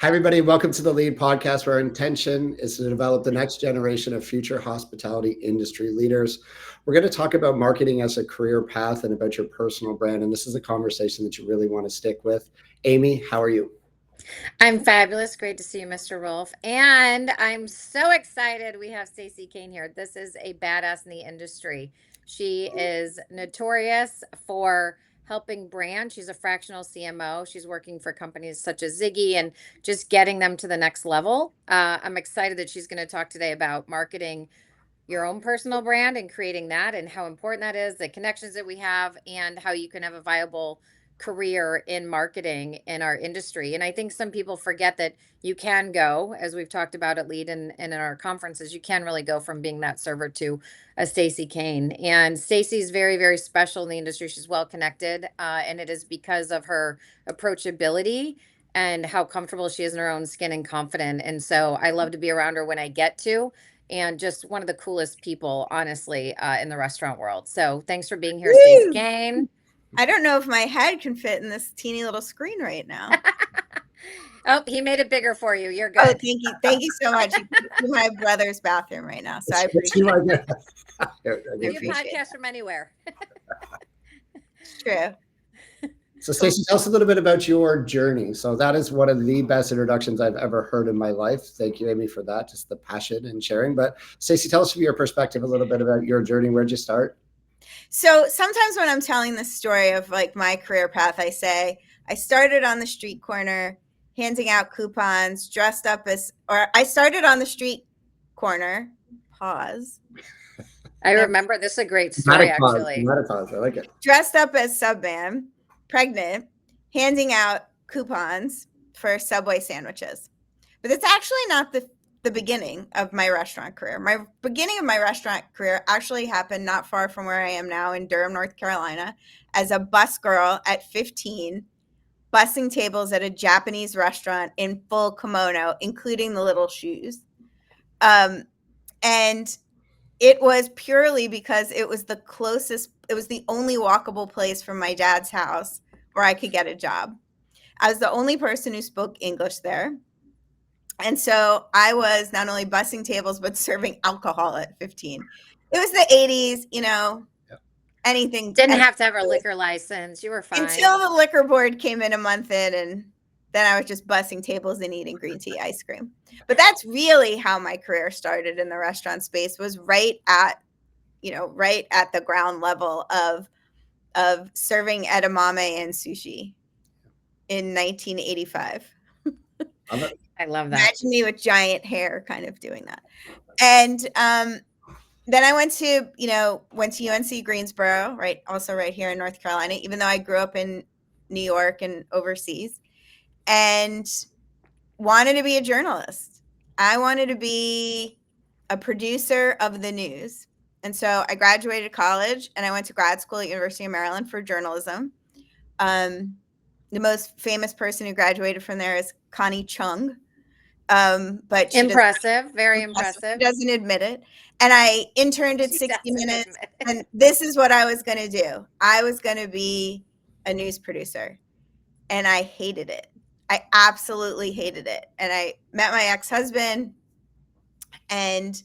Hi, everybody. Welcome to the Lead Podcast, where our intention is to develop the next generation of future hospitality industry leaders. We're going to talk about marketing as a career path and about your personal brand. And this is a conversation that you really want to stick with. Amy, how are you? I'm fabulous. Great to see you, Mr. Rolfe. And I'm so excited we have Stacey Kane here. This is a badass in the industry. She is notorious for helping brands. She's a fractional CMO. She's working for companies such as Ziggy and just getting them to the next level. I'm excited that she's going to talk today about marketing your own personal brand and creating that and how important that is, the connections that we have, and how you can have a viable career in marketing in our industry. And I think some people forget that you can go, as we've talked about at Lead and in our conferences, you can really go from being that server to a Stacey Kane. And Stacey's very, very special in the industry. She's well connected, and it is because of her approachability and how comfortable she is in her own skin and confident. And so I love to be around her when I get to, and just one of the coolest people, honestly, in the restaurant world. So thanks for being here, Stacey Woo! Kane. I don't know if my head can fit in this teeny little screen right now. Oh, he made it bigger for you. You're Oh, good. thank you so much. You put me in my brother's bathroom right now, so I Let's see appreciate what it. I You appreciate podcast from anywhere. it's true. So, Stacey, tell us a little bit about your journey. So, that is one of the best introductions I've ever heard in my life. Thank you, Amy, for that. Just the passion and sharing. But, Stacey, tell us from your perspective a little bit about your journey. Where'd you start? So sometimes when I'm telling the story of like my career path, I say I started on the street corner handing out coupons, dressed up as, or I started on the street corner, pause, I remember this is a great story, Dramatic pause. actually. Dramatic pause. I like it. dressed up as Subman, pregnant, handing out coupons for Subway sandwiches. But it's actually not the beginning of my restaurant career. My beginning of my restaurant career actually happened not far from where I am now in Durham, North Carolina, as a bus girl at 15, bussing tables at a Japanese restaurant in full kimono, including the little shoes. And it was purely because it was the closest, it was the only walkable place from my dad's house where I could get a job. I was the only person who spoke English there. And so I was not only bussing tables, but serving alcohol at 15. It was the 80s, anything. Didn't have to have a liquor license. You were fine. Until the liquor board came in a month in, and then I was just bussing tables and eating green tea ice cream. But that's really how my career started in the restaurant space, was right at the ground level of serving edamame and sushi in 1985. I love that. Imagine me with giant hair kind of doing that. And then I went to UNC Greensboro, right, also right here in North Carolina, even though I grew up in New York and overseas, and wanted to be a journalist. I wanted to be a producer of the news. And so I graduated college and I went to grad school at University of Maryland for journalism. The most famous person who graduated from there is Connie Chung. But Impressive. Very impressive. doesn't admit it. And I interned at She 60 doesn't Minutes. admit it. And this is what I was going to do. I was going to be a news producer. And I hated it. I absolutely hated it. And I met my ex-husband and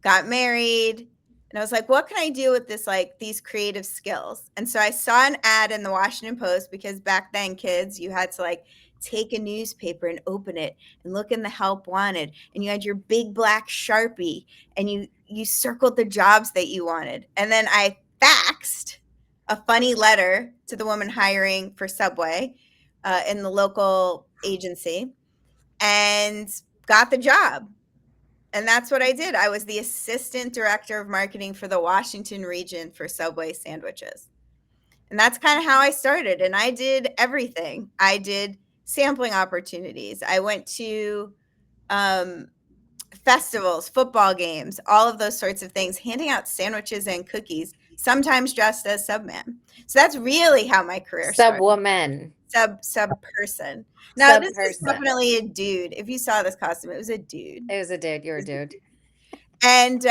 got married. And I was like, what can I do with this, like these creative skills? And so I saw an ad in the Washington Post, because back then, kids, you had to like take a newspaper and open it and look in the help wanted. And you had your big black Sharpie and you circled the jobs that you wanted. And then I faxed a funny letter to the woman hiring for Subway in the local agency and got the job. And that's what I did. I was the assistant director of marketing for the Washington region for Subway sandwiches. And that's kind of how I started. And I did everything. I did sampling opportunities. I went to festivals, football games, all of those sorts of things, handing out sandwiches and cookies, sometimes dressed as Subman. So that's really how my career started. Subwoman. Sub person. Now this is Sub-person. definitely a dude. If you saw this costume, it was a dude. It was a dude. You're a dude. And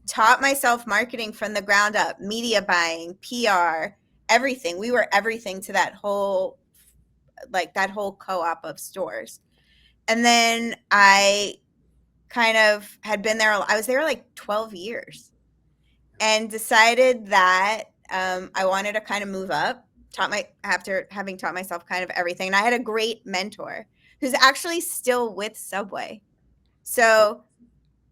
taught myself marketing from the ground up, media buying, PR, everything. We were everything to that whole co-op of stores. And then I kind of had been there. I was there like 12 years and decided that I wanted to kind of move up. After having taught myself kind of everything. And I had a great mentor who's actually still with Subway. So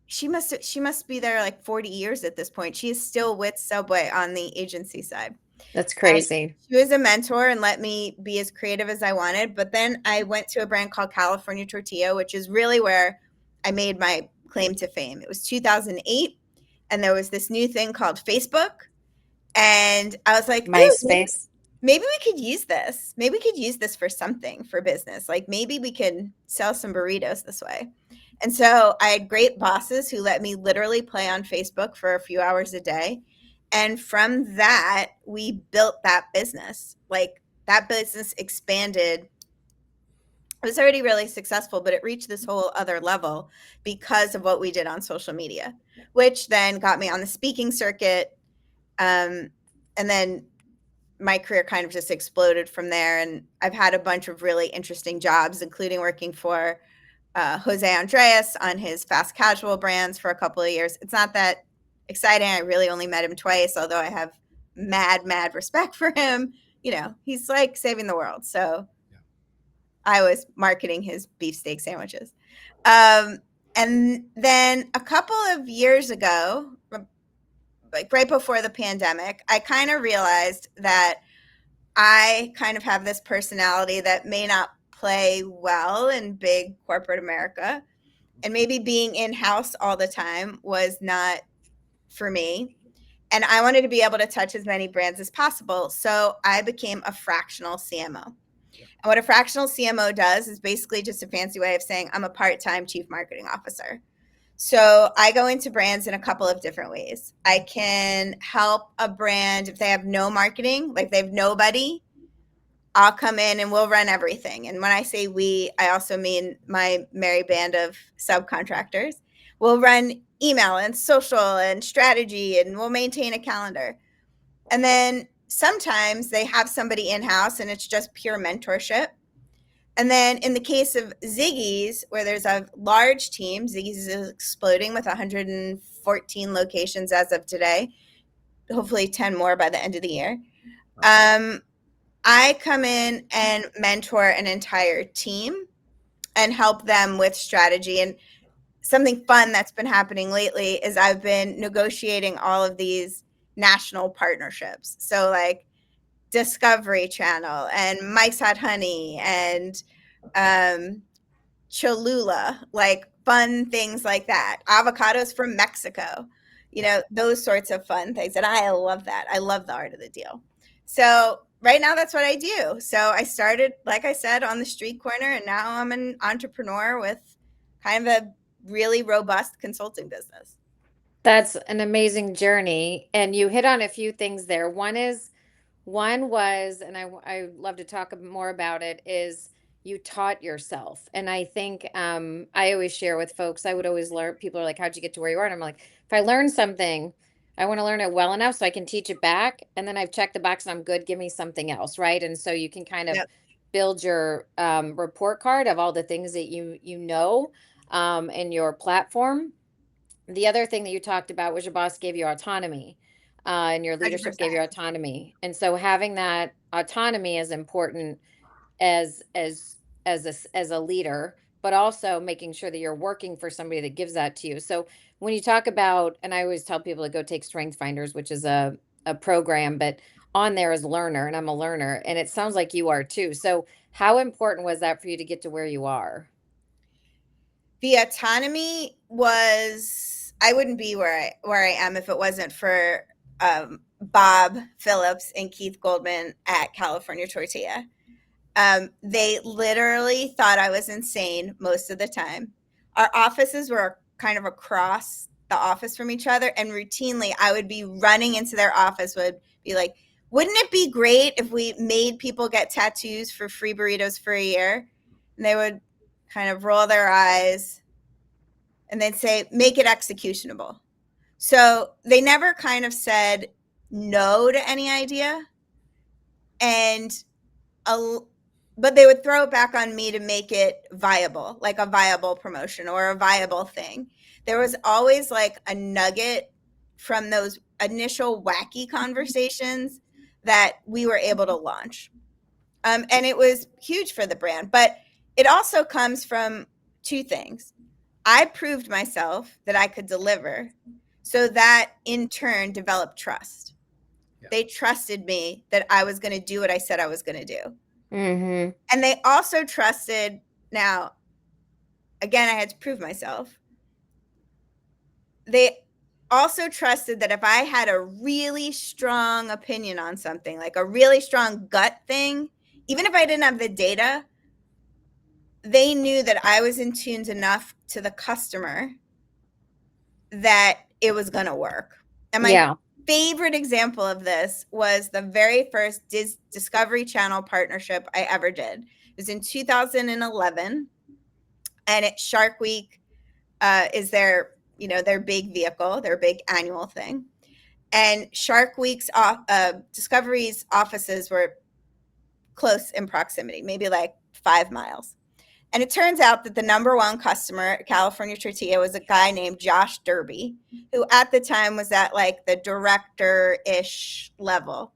she must be there like 40 years at this point. She is still with Subway on the agency side. That's And crazy. she was a mentor and let me be as creative as I wanted. But then I went to a brand called California Tortilla, which is really where I made my claim to fame. It was 2008, and there was this new thing called Facebook. And I was like, ooh, MySpace. maybe we could use this. Maybe we could use this for something, for business. Like maybe we can sell some burritos this way. And so I had great bosses who let me literally play on Facebook for a few hours a day. And from that, we built that business. Like that business expanded. It was already really successful, but it reached this whole other level because of what we did on social media, which then got me on the speaking circuit. And then my career kind of just exploded from there. And I've had a bunch of really interesting jobs, including working for Jose Andreas on his fast casual brands for a couple of years. It's not that exciting. I really only met him twice, although I have mad respect for him. You know, he's like saving the world. So I was marketing his beefsteak sandwiches. And then a couple of years ago, like right before the pandemic, I kind of realized that I kind of have this personality that may not play well in big corporate America. And maybe being in-house all the time was not for me. And I wanted to be able to touch as many brands as possible. So I became a fractional CMO. And what a fractional CMO does is basically just a fancy way of saying I'm a part-time chief marketing officer. So I go into brands in a couple of different ways. I can help a brand if they have no marketing, like they have nobody. I'll come in and we'll run everything. And when I say we, I also mean my merry band of subcontractors. We'll run email and social and strategy, and we'll maintain a calendar. And then sometimes they have somebody in-house and it's just pure mentorship. And then in the case of Ziggy's, where there's a large team, Ziggy's is exploding with 114 locations as of today, hopefully 10 more by the end of the year. I come in and mentor an entire team and help them with strategy. And something fun that's been happening lately is I've been negotiating all of these national partnerships. So like Discovery Channel and Mike's Hot Honey and Cholula, like fun things like that. Avocados from Mexico, you know, those sorts of fun things. And I love that. I love the art of the deal. So right now that's what I do. So I started, like I said, on the street corner, and now I'm an entrepreneur with kind of a really robust consulting business. That's an amazing journey. And you hit on a few things there. One was, and I love to talk more about it, is you taught yourself. And I think I always share with folks, I would always learn, people are like, how'd you get to where you are? And I'm like, if I learn something, I want to learn it well enough so I can teach it back. And then I've checked the box and I'm good. Give me something else. Right. And so you can kind of Yep. build your report card of all the things that you know in your platform. The other thing that you talked about was your boss gave you autonomy, and your leadership 100%. gave you autonomy. And so having that autonomy is important as a leader, but also making sure that you're working for somebody that gives that to you. So when you talk about, and I always tell people to go take Strength Finders, which is a program, but on there is learner, and I'm a learner, and it sounds like you are too. So how important was that for you to get to where you are? The autonomy was, I wouldn't be where I am if it wasn't for Bob Phillips and Keith Goldman at California Tortilla. They literally thought I was insane most of the time. Our offices were kind of across the office from each other, and routinely I would be running into their office, would be like, wouldn't it be great if we made people get tattoos for free burritos for a year? And they would kind of roll their eyes and they'd say, make it executionable. So they never kind of said no to any idea. And but they would throw it back on me to make it viable, like a viable promotion or a viable thing. There was always like a nugget from those initial wacky conversations that we were able to launch. And it was huge for the brand, but it also comes from two things. I proved myself that I could deliver, so that in turn developed trust. Yeah. They trusted me that I was going to do what I said I was going to do. Mm-hmm. And they also trusted, now, again, I had to prove myself. They also trusted that if I had a really strong opinion on something, like a really strong gut thing, even if I didn't have the data, they knew that I was in tuned enough to the customer that it was going to work. And my favorite example of this was the very first Discovery Channel partnership I ever did. It was in 2011, and at Shark Week is their big vehicle, their big annual thing. And Shark Week's Discovery's offices were close in proximity, maybe like 5 miles. And it turns out that the number one customer at California Tortilla was a guy named Josh Derby, who at the time was at like the director-ish level.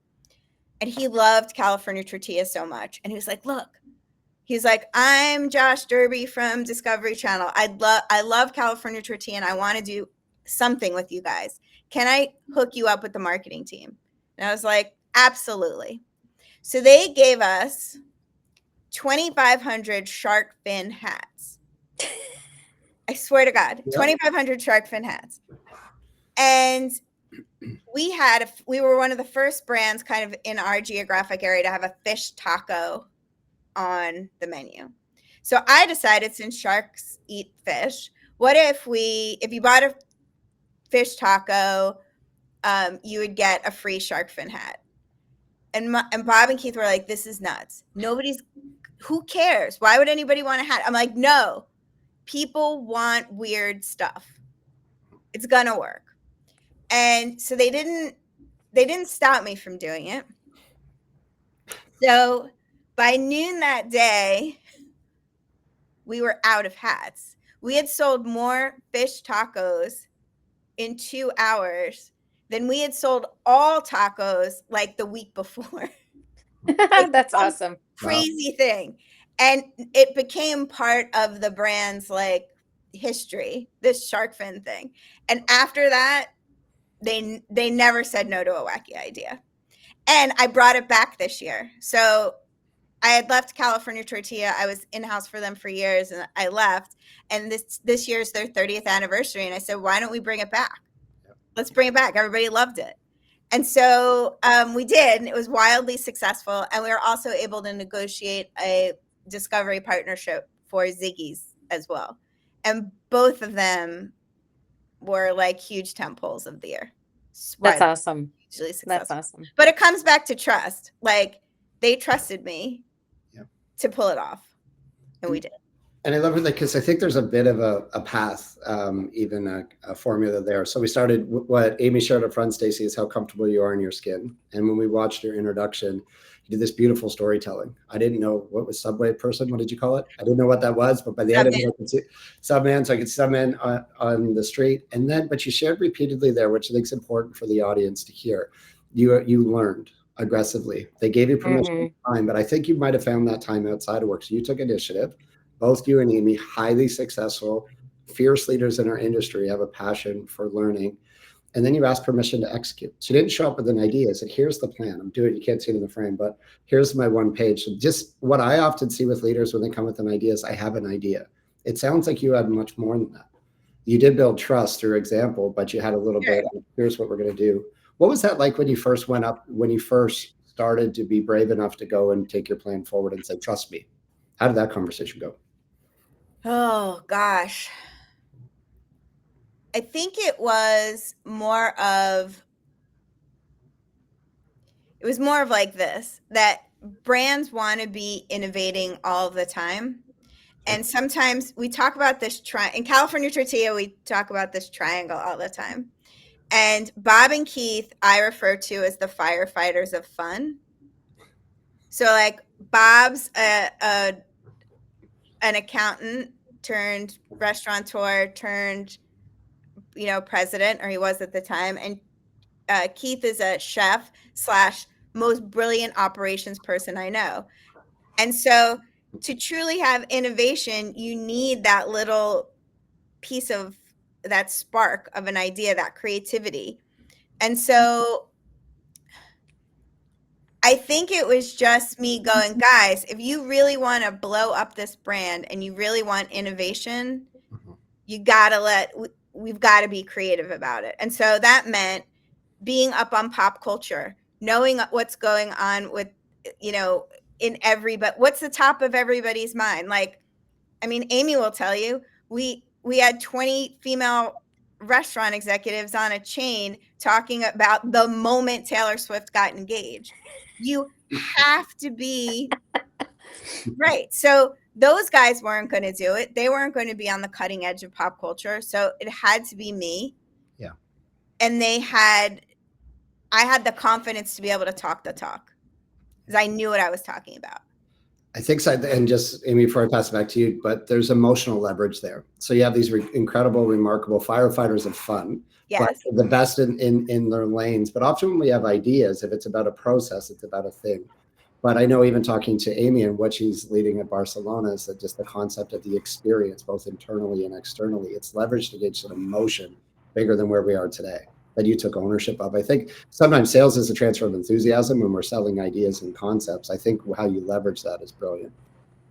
And he loved California Tortilla so much. And he was like, look, he's like, I'm Josh Derby from Discovery Channel. I love California Tortilla, and I want to do something with you guys. Can I hook you up with the marketing team? And I was like, absolutely. So they gave us 2,500 shark fin hats. I swear to God, 2,500 shark fin hats. And we were one of the first brands kind of in our geographic area to have a fish taco on the menu. So I decided, since sharks eat fish, what if you bought a fish taco, you would get a free shark fin hat. And Bob and Keith were like, this is nuts. Who cares? Why would anybody want a hat? I'm like, no, people want weird stuff. It's gonna work. And so they didn't stop me from doing it. So by noon that day, we were out of hats. We had sold more fish tacos in 2 hours than we had sold all tacos like the week before. That's awesome. Crazy thing. And it became part of the brand's like history, this shark fin thing. And after that, they never said no to a wacky idea. And I brought it back this year. So I had left California Tortilla. I was in-house for them for years, and I left. And this year's their 30th anniversary. And I said, why don't we bring it back? Let's bring it back. Everybody loved it. And so we did, and it was wildly successful. And we were also able to negotiate a Discovery partnership for Ziggy's as well. And both of them were like huge tentpoles of the year. That's awesome. Hugely successful. That's awesome. But it comes back to trust. Like, they trusted me to pull it off, and we did. And I love it because I think there's a bit of a path, even a formula there. So we started, what Amy shared up front, Stacey, is how comfortable you are in your skin. And when we watched your introduction, you did this beautiful storytelling. I didn't know what was subway person. What did you call it? I didn't know what that was, but by the end of it, I could see subman, so I could subman on the street. And then, but you shared repeatedly there, which I think is important for the audience to hear. You learned aggressively. They gave you permission time, but I think you might have found that time outside of work. So you took initiative. Both you and Amy, highly successful, fierce leaders in our industry, have a passion for learning. And then you asked permission to execute. So you didn't show up with an idea. Said, here's the plan. I'm doing it. You can't see it in the frame, but here's my one page. So just what I often see with leaders when they come with an idea is, I have an idea. It sounds like you had much more than that. You did build trust through example, but you had a little bit of, here's what we're going to do. What was that like when you first went up, when you first started to be brave enough to go and take your plan forward and say, trust me? How did that conversation go? Oh, gosh. I think it was more of like this, that brands want to be innovating all the time. And sometimes we talk about this in California Tortilla, we talk about this triangle all the time. And Bob and Keith, I refer to as the firefighters of fun. So like, Bob's an accountant turned restaurateur turned, president, or he was at the time. And Keith is a chef / most brilliant operations person I know. And so to truly have innovation, you need that little piece of that spark of an idea, that creativity. And so I think it was just me going, guys, if you really want to blow up this brand and you really want innovation, you gotta we've got to be creative about it. And so that meant being up on pop culture, knowing what's going on with, in but what's the top of everybody's mind. Like, I mean, Amy will tell you, we had 20 female restaurant executives on a chain talking about the moment Taylor Swift got engaged. You have to be right. So those guys weren't going to do it. They weren't going to be on the cutting edge of pop culture. So it had to be me. Yeah. And I had the confidence to be able to talk the talk because I knew what I was talking about. I think so. And just, Amy, before I pass it back to you, but there's emotional leverage there. So you have these incredible, remarkable firefighters of fun, Yes. but the best in their lanes. But often when we have ideas, if it's about a process, it's about a thing. But I know even talking to Amy and what she's leading at Barcelona is that just the concept of the experience, both internally and externally, it's leveraged against an emotion bigger than where we are today that you took ownership of. I think sometimes sales is a transfer of enthusiasm when we're selling ideas and concepts. I think how you leverage that is brilliant.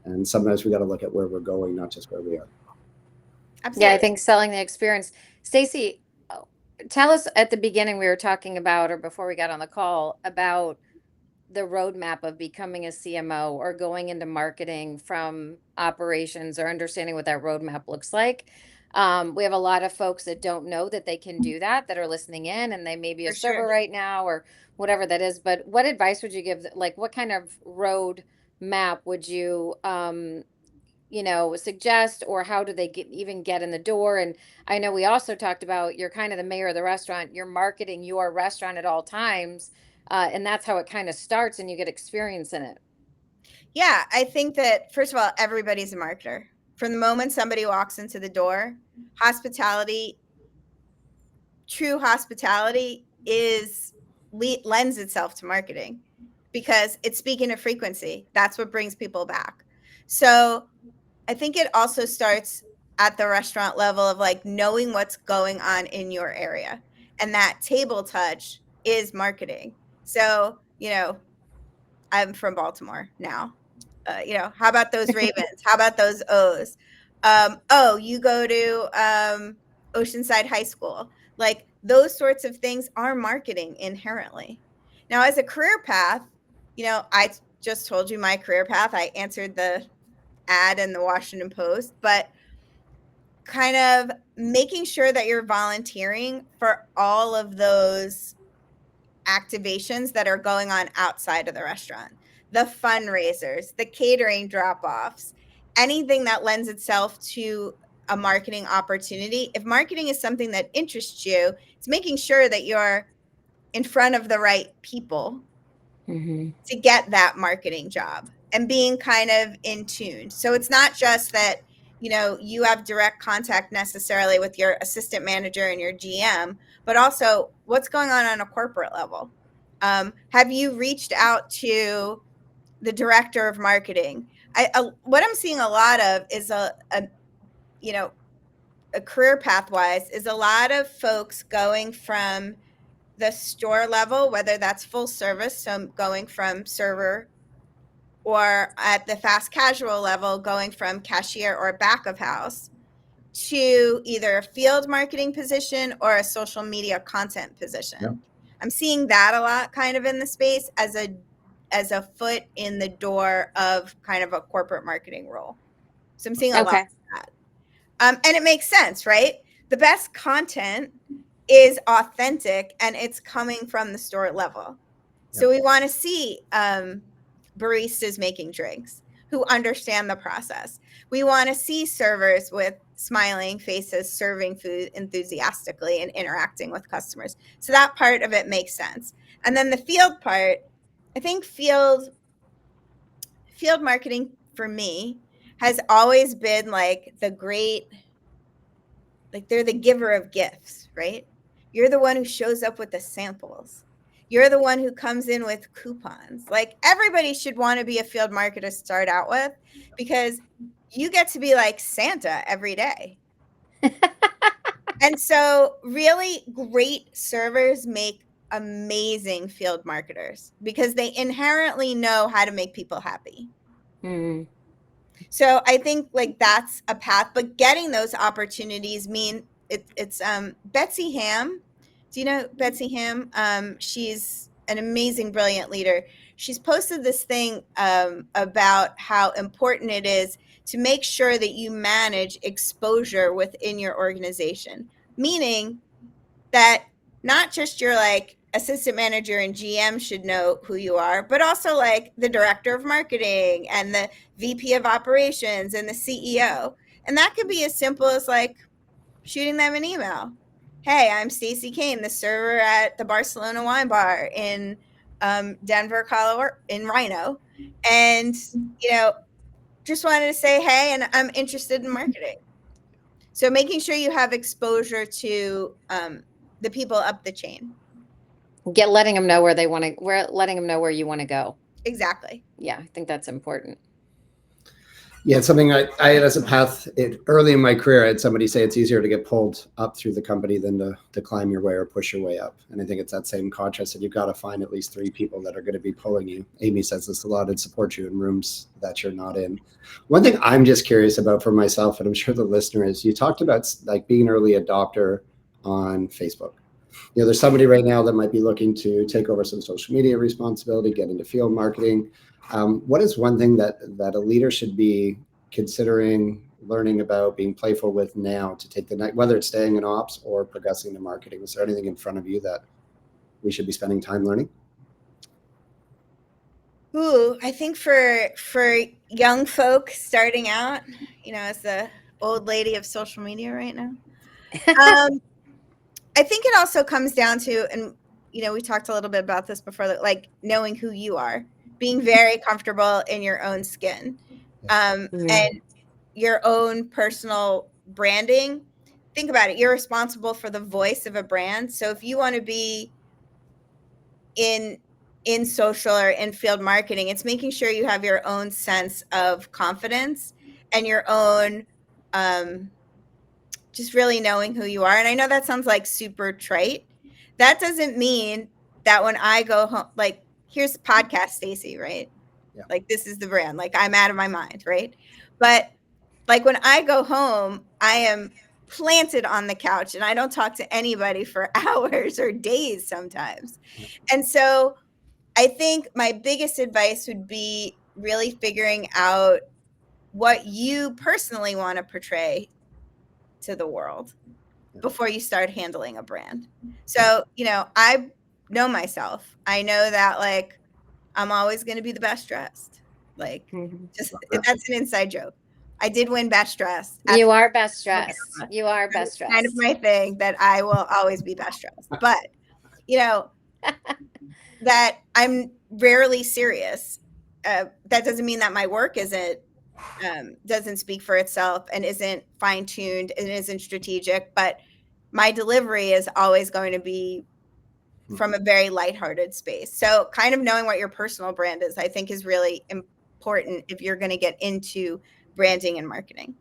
And sometimes we got to look at where we're going, not just where we are. Absolutely. Yeah, I think selling the experience. Stacey, tell us at the beginning we were talking about, or before we got on the call, about the roadmap of becoming a CMO or going into marketing from operations, or understanding what that roadmap looks like. We have a lot of folks that don't know that they can do that are listening in, and they may be a server right now or whatever that is. But what advice would you give? Like, what kind of road map would you suggest, or how do they even get in the door? And I know we also talked about, you're kind of the mayor of the restaurant, you're marketing your restaurant at all times. And that's how it kind of starts, and you get experience in it. Yeah, I think that, first of all, everybody's a marketer. From the moment somebody walks into the door, true hospitality lends itself to marketing because it's speaking a frequency. That's what brings people back. So I think it also starts at the restaurant level of like knowing what's going on in your area. And that table touch is marketing. So, I'm from Baltimore now. How about those Ravens? How about those O's? You go to Oceanside High School. Like, those sorts of things are marketing inherently. Now, as a career path, I just told you my career path. I answered the ad in the Washington Post, but kind of making sure that you're volunteering for all of those activations that are going on outside of the restaurant, the fundraisers, the catering drop-offs, anything that lends itself to a marketing opportunity. If marketing is something that interests you, it's making sure that you're in front of the right people to get that marketing job and being kind of in tune. So it's not just that, you have direct contact necessarily with your assistant manager and your GM, but also what's going on a corporate level. Have you reached out to the director of marketing? What I'm seeing a lot of is a career path wise is a lot of folks going from the store level, whether that's full service, so going from server, or at the fast casual level, going from cashier or back of house to either a field marketing position or a social media content position. Yep. I'm seeing that a lot kind of in the space as a foot in the door of kind of a corporate marketing role. So I'm seeing a lot of that. And it makes sense, right? The best content is authentic and it's coming from the store level. Yep. So we want to see baristas making drinks who understand the process. We want to see servers with smiling faces serving food enthusiastically and interacting with customers. So that part of it makes sense. And then the field part, I think field field marketing for me has always been like the great, like they're the giver of gifts, right? You're the one who shows up with the samples. You're the one who comes in with coupons. Like everybody should want to be a field marketer to start out with, because you get to be like Santa every day. And so really great servers make amazing field marketers because they inherently know how to make people happy. Mm. So I think like that's a path, but getting those opportunities mean it's Betsy Ham. Do you know Betsy Ham? She's an amazing, brilliant leader. She's posted this thing about how important it is to make sure that you manage exposure within your organization, meaning that not just your like assistant manager and GM should know who you are, but also like the director of marketing and the VP of operations and the CEO. And that could be as simple as like shooting them an email. Hey, I'm Stacey Kane, the server at the Barcelona Wine Bar in Denver, Colorado, in Rhino. And, you know, just wanted to say, hey, and I'm interested in marketing. So making sure you have exposure to the people up the chain. Letting them know where they want to, letting them know where you want to go. Exactly. Yeah, I think that's important. Yeah, it's something I had as a path early in my career. I had somebody say it's easier to get pulled up through the company than to climb your way or push your way up. And I think it's that same contrast that you've got to find at least 3 people that are going to be pulling you. Amy says this a lot, and support you in rooms that you're not in. One thing I'm just curious about for myself, and I'm sure the listener is, you talked about like being an early adopter on Facebook. You know, there's somebody right now that might be looking to take over some social media responsibility, get into field marketing. What is one thing that a leader should be considering learning about, being playful with now to take the next, whether it's staying in ops or progressing to marketing? Is there anything in front of you that we should be spending time learning? Ooh, I think for young folk starting out, you know, as the old lady of social media right now, I think it also comes down to, and you know, we talked a little bit about this before, like knowing who you are, being very comfortable in your own skin, and your own personal branding. Think about it. You're responsible for the voice of a brand. So if you want to be in social or in field marketing, it's making sure you have your own sense of confidence and your own just really knowing who you are. And I know that sounds like super trite. That doesn't mean that when I go home, like here's the podcast, Stacey, right? Yeah. Like this is the brand. Like I'm out of my mind, right? But like when I go home, I am planted on the couch and I don't talk to anybody for hours or days sometimes. And so I think my biggest advice would be really figuring out what you personally want to portray to the world before you start handling a brand. So, you know, I know myself. I know that like I'm always going to be the best dressed. Like just that's an inside joke. I did win best dressed. You are best dressed. You are best dressed. Kind of my thing that I will always be best dressed. But, you know, that I'm rarely serious. That doesn't mean that my work isn't doesn't speak for itself and isn't fine tuned and isn't strategic, but my delivery is always going to be from a very lighthearted space. So kind of knowing what your personal brand is, I think is really important if you're going to get into branding and marketing.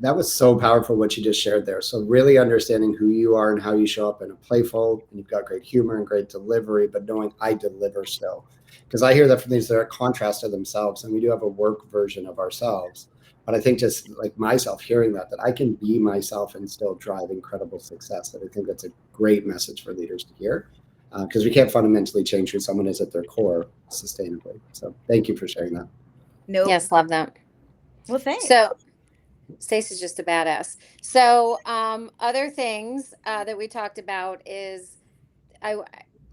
That was so powerful what you just shared there. So really understanding who you are and how you show up in a playful, and you've got great humor and great delivery, but knowing I deliver still. Because I hear that from these that are contrast to themselves, and we do have a work version of ourselves. But I think just like myself hearing that I can be myself and still drive incredible success. And I think that's a great message for leaders to hear, because we can't fundamentally change who someone is at their core sustainably. So thank you for sharing that. Nope. Yes, love that. Well, thanks. So Stacey's just a badass. So other things that we talked about is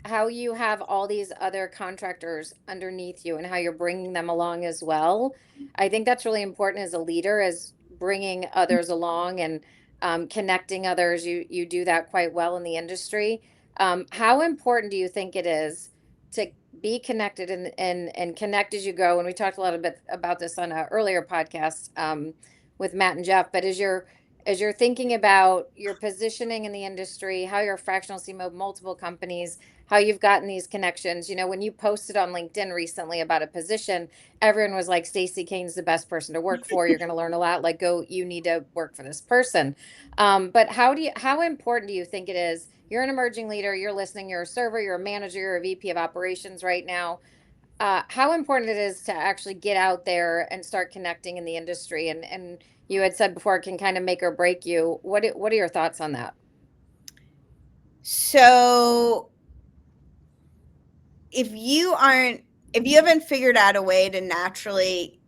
how you have all these other contractors underneath you and how you're bringing them along as well. I think that's really important as a leader, is bringing others along and connecting others. You do that quite well in the industry. How important do you think it is to be connected and connect as you go. And we talked a little bit about this on an earlier podcast with Matt and Jeff. But as you're thinking about your positioning in the industry, how you're a fractional CMO of multiple companies, how you've gotten these connections. When you posted on LinkedIn recently about a position, everyone was like, Stacey Kane's the best person to work for. You're going to learn a lot. Like, go, you need to work for this person. But how important do you think it is? You're an emerging leader, you're listening, you're a server, you're a manager, you're a VP of operations right now. How important it is to actually get out there and start connecting in the industry. And you had said before, it can kind of make or break you. What are your thoughts on that? So if you haven't figured out a way to naturally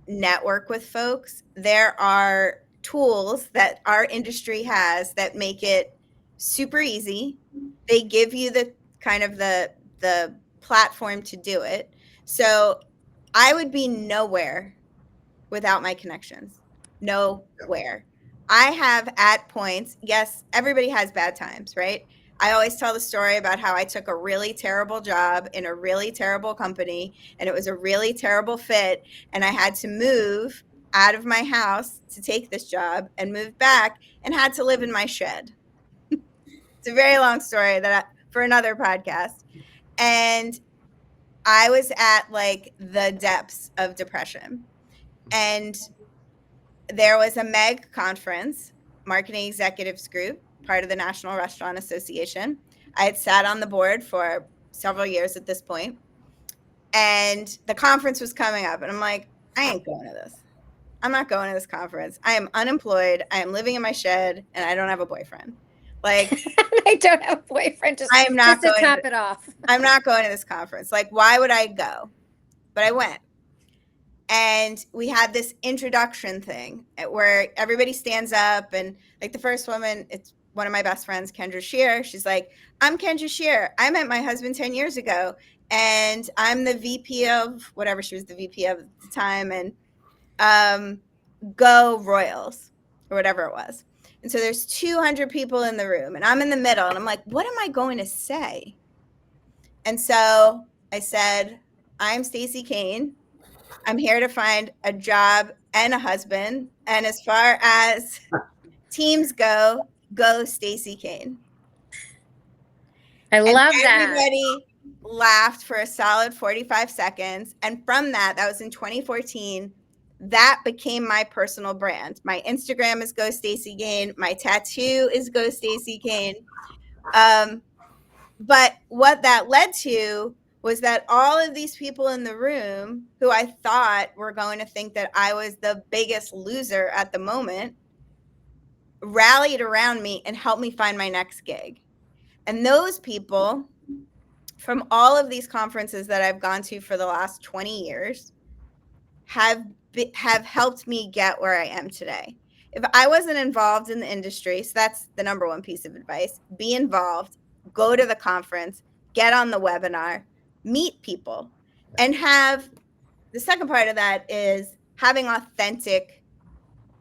network with folks, there are tools that our industry has that make it super easy. They give you the kind of the platform to do it. So I would be nowhere without my connections. Nowhere. I have at points, yes, everybody has bad times, right? I always tell the story about how I took a really terrible job in a really terrible company, and it was a really terrible fit, and I had to move out of my house to take this job and move back and had to live in my shed. It's a very long story for another podcast. And I was at like the depths of depression. And there was a MEG conference, Marketing Executives Group, part of the National Restaurant Association. I had sat on the board for several years at this point, and the conference was coming up, and I'm like, I ain't going to this. I'm not going to this conference. I am unemployed. I am living in my shed, and I don't have a boyfriend. Like, I don't have a boyfriend. I am not just to top it off. I'm not going to this conference. Like, why would I go? But I went. And we had this introduction thing where everybody stands up, and like the first woman, it's one of my best friends, Kendra Shear. She's like, I'm Kendra Shear. I met my husband 10 years ago, and I'm the VP of whatever she was the VP of at the time, and Go Royals or whatever it was. And so there's 200 people in the room, and I'm in the middle, and I'm like, what am I going to say? And so I said, I'm Stacey Kane. I'm here to find a job and a husband. And as far as teams go Stacey Kane. I love that. Everybody laughed for a solid 45 seconds. And from that was in 2014. That became my personal brand. My Instagram is Go Stacey Kane. My tattoo is Go Stacey Kane. But what that led to was that all of these people in the room who I thought were going to think that I was the biggest loser at the moment rallied around me and helped me find my next gig. And those people from all of these conferences that I've gone to for the last 20 years have helped me get where I am today. If I wasn't involved in the industry, so that's the number one piece of advice, be involved, go to the conference, get on the webinar, meet people, and have the second part of that is having authentic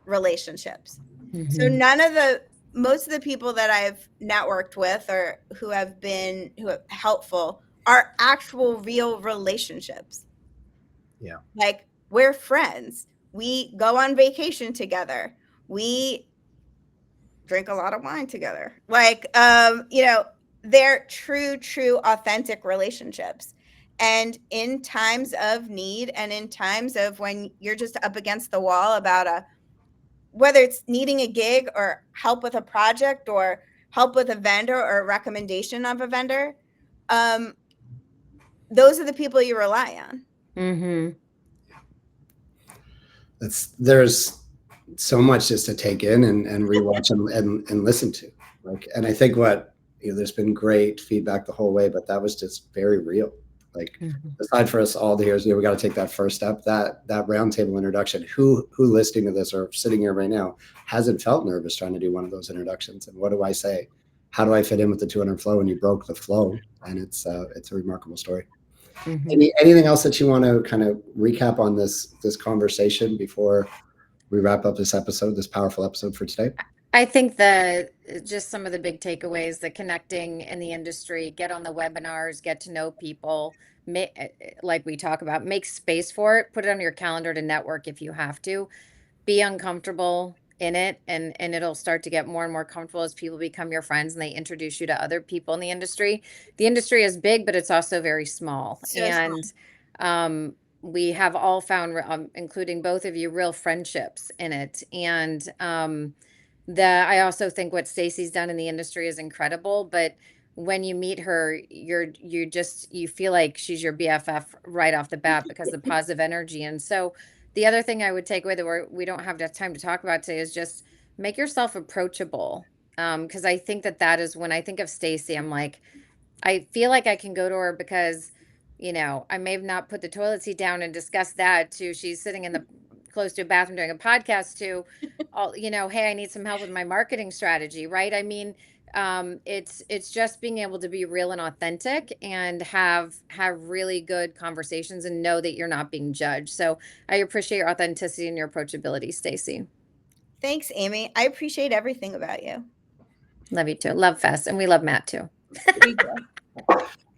relationships. Mm-hmm. So most of the people that I've networked with or who have been helpful are actual real relationships. Yeah. Like, we're friends. We go on vacation together. We drink a lot of wine together. Like, they're true, authentic relationships. And in times of need and in times of when you're just up against the wall about whether it's needing a gig or help with a project or help with a vendor or a recommendation of a vendor, those are the people you rely on. Mm-hmm. There's so much just to take in and rewatch and listen to. And I think there's been great feedback the whole way, but that was just very real. Aside for us all to hear, we got to take that first step, that roundtable introduction. Who listening to this or sitting here right now hasn't felt nervous trying to do one of those introductions? And what do I say? How do I fit in with the 200 flow? And you broke the flow, and it's a remarkable story. Mm-hmm. Anything else that you want to kind of recap on this conversation before we wrap up this powerful episode for today? I think just some of the big takeaways, the connecting in the industry, get on the webinars, get to know people, like we talk about, make space for it, put it on your calendar to network if you have to. Be uncomfortable in it, and it'll start to get more and more comfortable as people become your friends and they introduce you to other people in the industry. The industry is big, but it's also very small. So small. And we have all found, including both of you, real friendships in it. And I also think what Stacey's done in the industry is incredible, but when you meet her, you feel like she's your BFF right off the bat because the positive energy. And so the other thing I would take away that we don't have enough time to talk about today is just make yourself approachable. Because I think that is when I think of Stacey, I'm like, I feel like I can go to her because, I may have not put the toilet seat down and discussed that, to she's sitting in the close to a bathroom doing a podcast, to all, hey, I need some help with my marketing strategy, right? I mean, it's just being able to be real and authentic and have really good conversations and know that you're not being judged. So I appreciate your authenticity and your approachability, Stacey. Thanks, Amy. I appreciate everything about you. Love you too. Love Fest. And we love Matt too.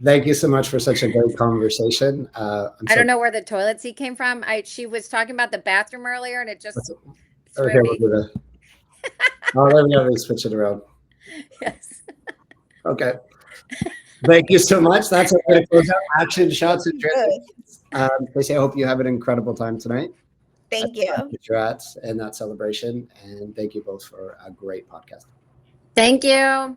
Thank you so much for such a great conversation. I don't know where the toilet seat came from. She was talking about the bathroom earlier, and it just okay. We'll do that. Oh, there we go. They switch it around. Yes. Okay. Thank you so much. That's a way to close out. Action shots and transitions. Stacey, I hope you have an incredible time tonight. Thank you. You're at and that celebration, and thank you both for a great podcast. Thank you.